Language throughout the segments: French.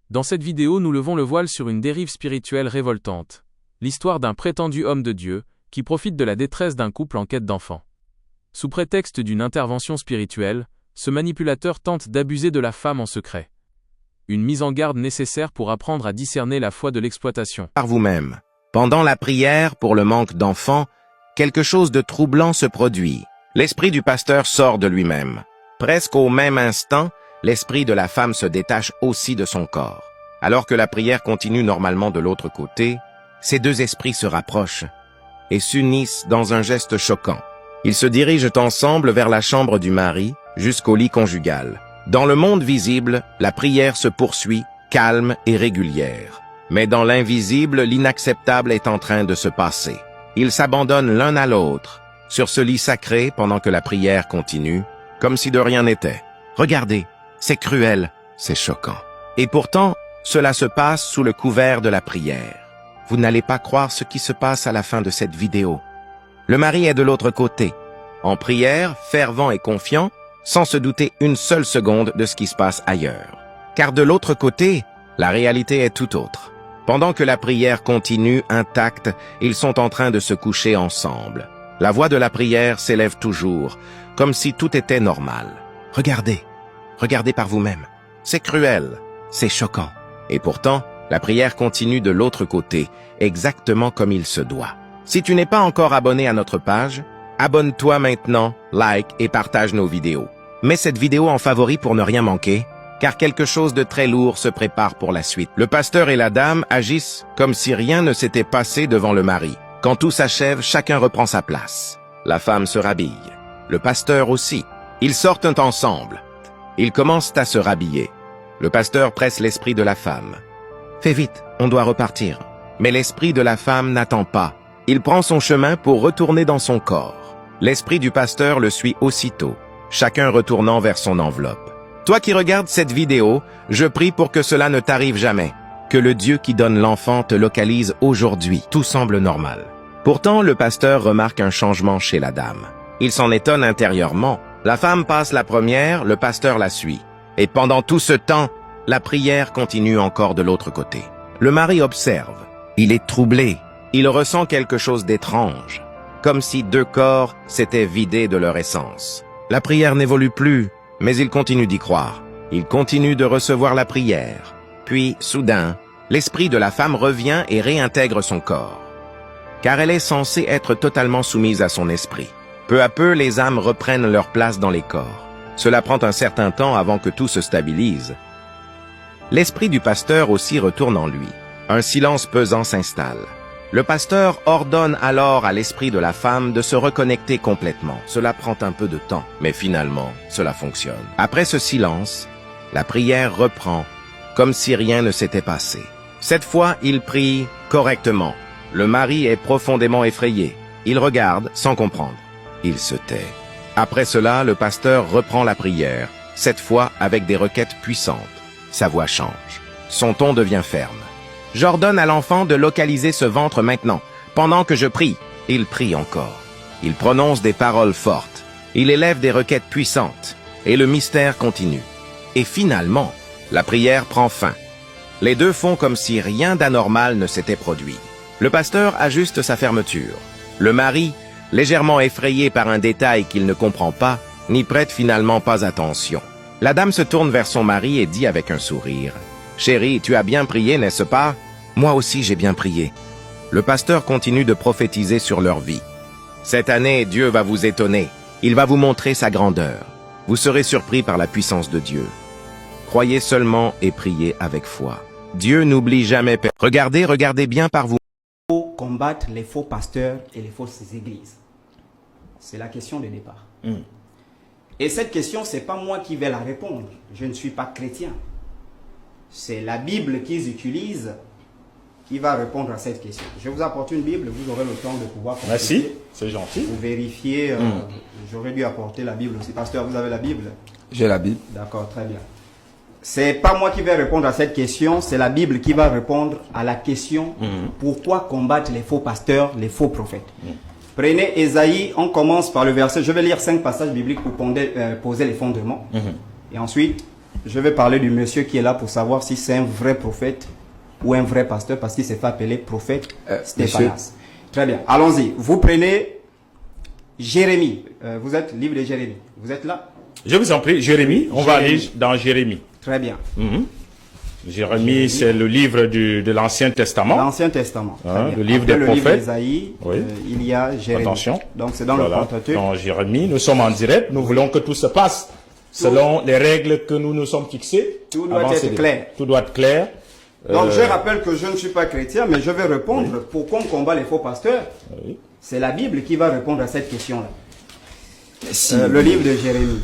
Dans cette vidéo, nous levons le voile sur une dérive spirituelle révoltante. L'histoire d'un prétendu homme de Dieu, qui profite de la détresse d'un couple en quête d'enfants. Sous prétexte d'une intervention spirituelle, ce manipulateur tente d'abuser de la femme en secret. Une mise en garde nécessaire pour apprendre à discerner la foi de l'exploitation. Par vous-même. Pendant la prière pour le manque d'enfants, quelque chose de troublant se produit. L'esprit du pasteur sort de lui-même. Presque au même instant, l'esprit de la femme se détache aussi de son corps. Alors que la prière continue normalement de l'autre côté, ces deux esprits se rapprochent et s'unissent dans un geste choquant. Ils se dirigent ensemble vers la chambre du mari, jusqu'au lit conjugal. Dans le monde visible, la prière se poursuit, calme et régulière. Mais dans l'invisible, l'inacceptable est en train de se passer. Ils s'abandonnent l'un à l'autre, sur ce lit sacré pendant que la prière continue, comme si de rien n'était. Regardez, c'est cruel, c'est choquant. Et pourtant, cela se passe sous le couvert de la prière. Vous n'allez pas croire ce qui se passe à la fin de cette vidéo. Le mari est de l'autre côté, en prière, fervent et confiant, sans se douter une seule seconde de ce qui se passe ailleurs. Car de l'autre côté, la réalité est tout autre. Pendant que la prière continue intacte, ils sont en train de se coucher ensemble. La voix de la prière s'élève toujours, comme si tout était normal. Regardez, regardez par vous-même. C'est cruel, c'est choquant. Et pourtant, la prière continue de l'autre côté, exactement comme il se doit. Si tu n'es pas encore abonné à notre page, abonne-toi maintenant, like et partage nos vidéos. Mets cette vidéo en favori pour ne rien manquer, car quelque chose de très lourd se prépare pour la suite. Le pasteur et la dame agissent comme si rien ne s'était passé devant le mari. Quand tout s'achève, chacun reprend sa place. La femme se rhabille. Le pasteur aussi. Ils sortent ensemble. Ils commencent à se rhabiller. Le pasteur presse l'esprit de la femme. « Fais vite, on doit repartir. » Mais l'esprit de la femme n'attend pas. Il prend son chemin pour retourner dans son corps. L'esprit du pasteur le suit aussitôt, chacun retournant vers son enveloppe. Toi qui regardes cette vidéo, je prie pour que cela ne t'arrive jamais. Que le Dieu qui donne l'enfant te localise aujourd'hui. Tout semble normal. Pourtant, le pasteur remarque un changement chez la dame. Il s'en étonne intérieurement. La femme passe la première, le pasteur la suit. Et pendant tout ce temps, la prière continue encore de l'autre côté. Le mari observe. Il est troublé. Il ressent quelque chose d'étrange. Comme si deux corps s'étaient vidés de leur essence. La prière n'évolue plus, mais il continue d'y croire. Il continue de recevoir la prière. Puis, soudain, l'esprit de la femme revient et réintègre son corps. Car elle est censée être totalement soumise à son esprit. Peu à peu, les âmes reprennent leur place dans les corps. Cela prend un certain temps avant que tout se stabilise. L'esprit du pasteur aussi retourne en lui. Un silence pesant s'installe. Le pasteur ordonne alors à l'esprit de la femme de se reconnecter complètement. Cela prend un peu de temps, mais finalement, cela fonctionne. Après ce silence, la prière reprend, comme si rien ne s'était passé. Cette fois, il prie correctement. Le mari est profondément effrayé. Il regarde sans comprendre. Il se tait. Après cela, le pasteur reprend la prière, cette fois avec des requêtes puissantes. Sa voix change. Son ton devient ferme. J'ordonne à l'enfant de localiser ce ventre maintenant, pendant que je prie. Il prie encore. Il prononce des paroles fortes. Il élève des requêtes puissantes. Et le mystère continue. Et finalement, la prière prend fin. Les deux font comme si rien d'anormal ne s'était produit. Le pasteur ajuste sa fermeture. Le mari, légèrement effrayé par un détail qu'il ne comprend pas, n'y prête finalement pas attention. La dame se tourne vers son mari et dit avec un sourire, « Chérie, tu as bien prié, n'est-ce pas? Moi aussi j'ai bien prié. » Le pasteur continue de prophétiser sur leur vie. « Cette année, Dieu va vous étonner. Il va vous montrer sa grandeur. Vous serez surpris par la puissance de Dieu. Croyez seulement et priez avec foi. Dieu n'oublie jamais. Regardez bien par vous. » Il faut combattre les faux pasteurs et les fausses églises. C'est la question de départ. Et cette question, ce n'est pas moi qui vais la répondre. Je ne suis pas chrétien. C'est la Bible qu'ils utilisent qui va répondre à cette question. Je vous apporte une Bible, vous aurez le temps de pouvoir consulter. Merci, c'est gentil. Vous vérifiez, j'aurais dû apporter la Bible aussi. Pasteur, vous avez la Bible? J'ai la Bible. D'accord, très bien. C'est pas moi qui vais répondre à cette question, c'est la Bible qui va répondre à la question pourquoi combattre les faux pasteurs, les faux prophètes. Prenez Ésaïe, on commence par le verset, je vais lire 5 passages bibliques pour poser les fondements. Et ensuite, je vais parler du monsieur qui est là pour savoir si c'est un vrai prophète ou un vrai pasteur, parce qu'il s'est fait appeler prophète Stéphanas. Très bien, allons-y. Vous prenez Jérémie. Vous êtes livre de Jérémie. Vous êtes là? Je vous en prie, Jérémie. On va aller dans Jérémie. Très bien. Jérémie, c'est le livre de l'Ancien Testament. L'Ancien Testament. Le livre des le prophètes. livre d'Ésaïe, Oui. Il y a Jérémie. Attention. Donc c'est dans le Pentateuque. Dans Jérémie, nous sommes en direct. Nous voulons que tout se passe selon les règles que nous nous sommes fixées. Tout doit être clair. Tout doit être clair. Donc je rappelle que je ne suis pas chrétien, mais je vais répondre pourquoi on combat les faux pasteurs. Oui. C'est la Bible qui va répondre à cette question-là. Le livre de Jérémie.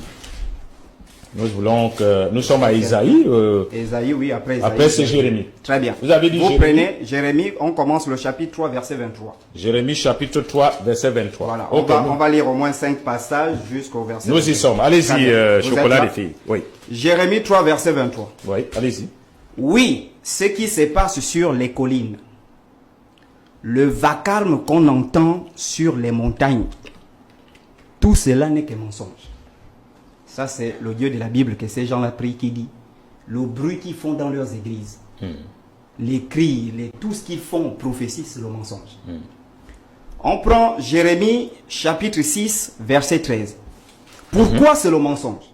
Nous voulons que nous sommes à Isaïe. Ésaïe, oui, après Ésaïe. Après, c'est Jérémie. Très bien. Vous avez dit Vous Jérémie. prenez Jérémie, on commence le chapitre 3, verset 23. Jérémie chapitre 3, verset 23. Voilà, Ok, on va lire au moins 5 passages jusqu'au verset nous 23. y sommes. Allez-y, Très bien. Vous chocolat êtes des là? filles. Oui. Jérémie 3, verset 23. Oui, allez-y. Oui, ce qui se passe sur les collines, le vacarme qu'on entend sur les montagnes, tout cela n'est que mensonge. Ça, c'est le Dieu de la Bible que ces gens-là prient qui dit, le bruit qu'ils font dans leurs églises, les cris, tout ce qu'ils font, prophétie, c'est le mensonge. On prend Jérémie chapitre 6, verset 13. Pourquoi c'est le mensonge?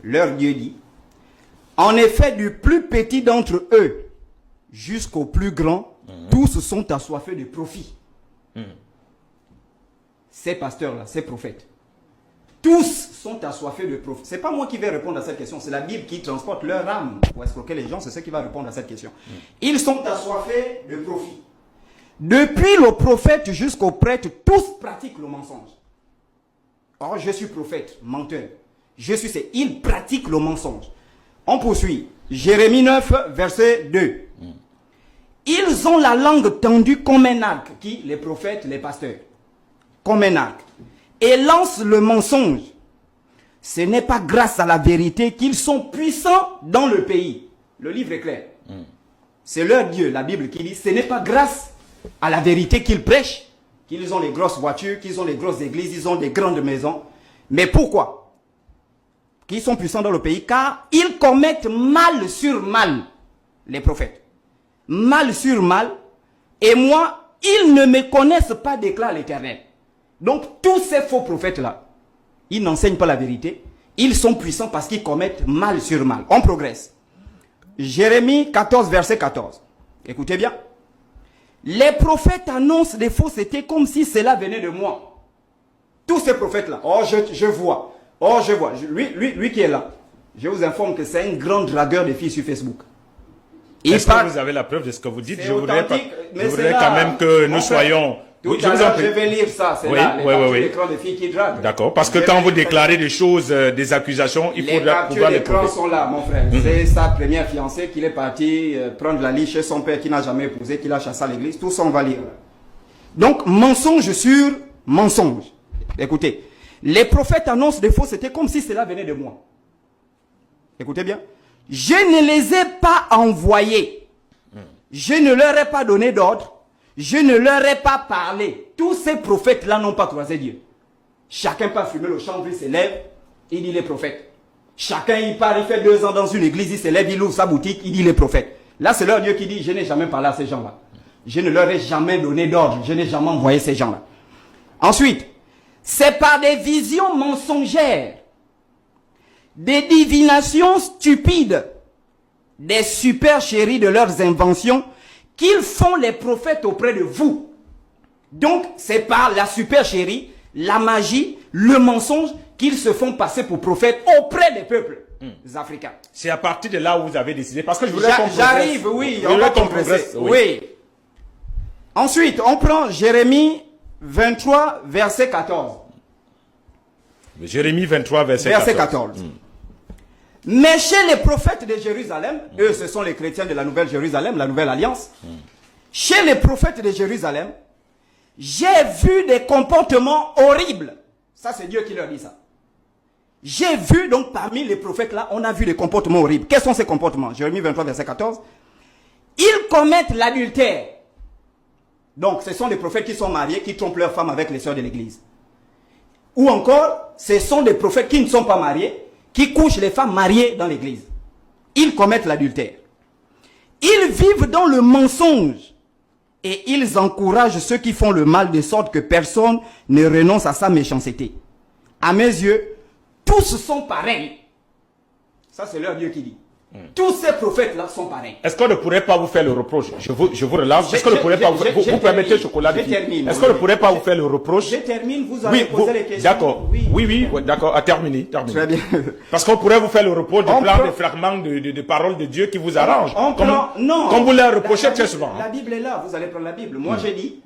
Leur Dieu dit, en effet, du plus petit d'entre eux jusqu'au plus grand, tous sont assoiffés de profit. Ces pasteurs-là, ces prophètes, tous sont assoiffés de profit. Ce n'est pas moi qui vais répondre à cette question, c'est la Bible qui transporte leur âme pour escroquer les gens, c'est ce qui va répondre à cette question. Ils sont assoiffés de profit. Depuis le prophète jusqu'au prêtre, tous pratiquent le mensonge. Or, je suis prophète, menteur. Ils pratiquent le mensonge. On poursuit. Jérémie 9, verset 2. Ils ont la langue tendue comme un arc. Qui? Les prophètes, les pasteurs. Comme un arc. Et lancent le mensonge. Ce n'est pas grâce à la vérité qu'ils sont puissants dans le pays. Le livre est clair. C'est leur Dieu, la Bible, qui dit, ce n'est pas grâce à la vérité qu'ils prêchent, qu'ils ont les grosses voitures, qu'ils ont les grosses églises, ils ont des grandes maisons. Mais pourquoi? Qu'ils sont puissants dans le pays, car ils commettent mal sur mal, les prophètes. Mal sur mal, et moi, ils ne me connaissent pas, déclare l'Éternel. Donc, tous ces faux prophètes-là, ils n'enseignent pas la vérité, ils sont puissants parce qu'ils commettent mal sur mal. On progresse. Jérémie 14, verset 14. Écoutez bien. Les prophètes annoncent des faussetés comme si cela venait de moi. Tous ces prophètes-là, oh, je vois. Oh, je vois. Lui qui est là, je vous informe que c'est un grand dragueur de filles sur Facebook. Est-ce que vous avez la preuve de ce que vous dites? Je voudrais quand même que nous soyons... Tout à l'heure, je vais lire ça. C'est là, les l'écran de filles qui draguent. D'accord, parce que quand vous déclarez des choses, des accusations, il faudra pouvoir les prouver. Les sont là, mon frère. C'est sa première fiancée qu'il est parti prendre la lit chez son père qui n'a jamais épousé, qui l'a chassé à l'église. Tout ça, on va lire. Donc, mensonge sur mensonge. Écoutez. Les prophètes annoncent des faussetés comme si cela venait de moi. Écoutez bien. Je ne les ai pas envoyés. Je ne leur ai pas donné d'ordre. Je ne leur ai pas parlé. Tous ces prophètes-là n'ont pas croisé Dieu. Chacun part fumer le chanvre, il s'élève, il dit les prophètes. Chacun il part, il fait 2 ans dans une église, il s'élève, il ouvre sa boutique, il dit les prophètes. Là, c'est leur Dieu qui dit, je n'ai jamais parlé à ces gens-là. Je ne leur ai jamais donné d'ordre. Je n'ai jamais envoyé ces gens-là. Ensuite, c'est par des visions mensongères, des divinations stupides, des supercheries de leurs inventions qu'ils font les prophètes auprès de vous. Donc, c'est par la supercherie, la magie, le mensonge qu'ils se font passer pour prophètes auprès des peuples africains. C'est à partir de là où vous avez décidé, parce que je voudrais qu'on progresse. J'arrive, oui, on va progresser. Oui. Ensuite, on prend Jérémie 23, verset 14. Jérémie 23, verset 14. Mais chez les prophètes de Jérusalem, eux, ce sont les chrétiens de la Nouvelle Jérusalem, la Nouvelle Alliance. Chez les prophètes de Jérusalem, j'ai vu des comportements horribles. Ça, c'est Dieu qui leur dit ça. J'ai vu, donc, parmi les prophètes là, on a vu des comportements horribles. Quels sont ces comportements? Jérémie 23, verset 14. Ils commettent l'adultère. Donc, ce sont des prophètes qui sont mariés, qui trompent leurs femmes avec les sœurs de l'église. Ou encore, ce sont des prophètes qui ne sont pas mariés, qui couchent les femmes mariées dans l'église. Ils commettent l'adultère. Ils vivent dans le mensonge et ils encouragent ceux qui font le mal de sorte que personne ne renonce à sa méchanceté. À mes yeux, tous sont pareils. Ça, c'est leur Dieu qui dit. Tous ces prophètes-là sont pareils. Est-ce qu'on ne pourrait pas vous faire le reproche? Je vous relance. Est-ce qu'on ne pourrait pas vous permettez chocolat de fille. Est-ce qu'on ne pourrait pas vous faire le reproche? Je termine, vous allez poser les questions. D'accord. Oui, d'accord. À terminer. Très bien. Parce qu'on pourrait vous faire le reproche de prendre des fragments de paroles de Dieu qui vous arrangent. Non. Comme vous les reprochez très souvent. La Bible est là, vous allez prendre la Bible. Moi, j'ai dit,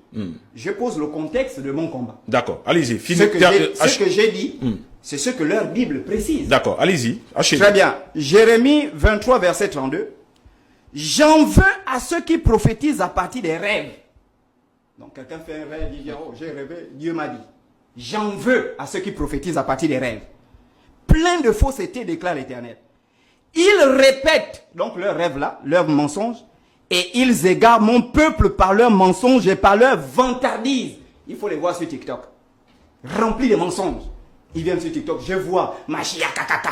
je pose le contexte de mon combat. D'accord. Allez-y. Ce que j'ai dit, c'est ce que leur Bible précise. D'accord. Allez-y. Très bien. Jérémie 23, verset 32. J'en veux à ceux qui prophétisent à partir des rêves. Donc, quelqu'un fait un rêve, il dit, oh, j'ai rêvé, Dieu m'a dit. J'en veux à ceux qui prophétisent à partir des rêves. Plein de fausseté, déclare l'Éternel. Ils répètent, donc leurs rêves-là, leurs mensonges, et ils égarent mon peuple par leurs mensonges et par leurs vantardises. Il faut les voir sur TikTok. Remplis de mensonges. Ils viennent sur TikTok, je vois Mashiach kakaka.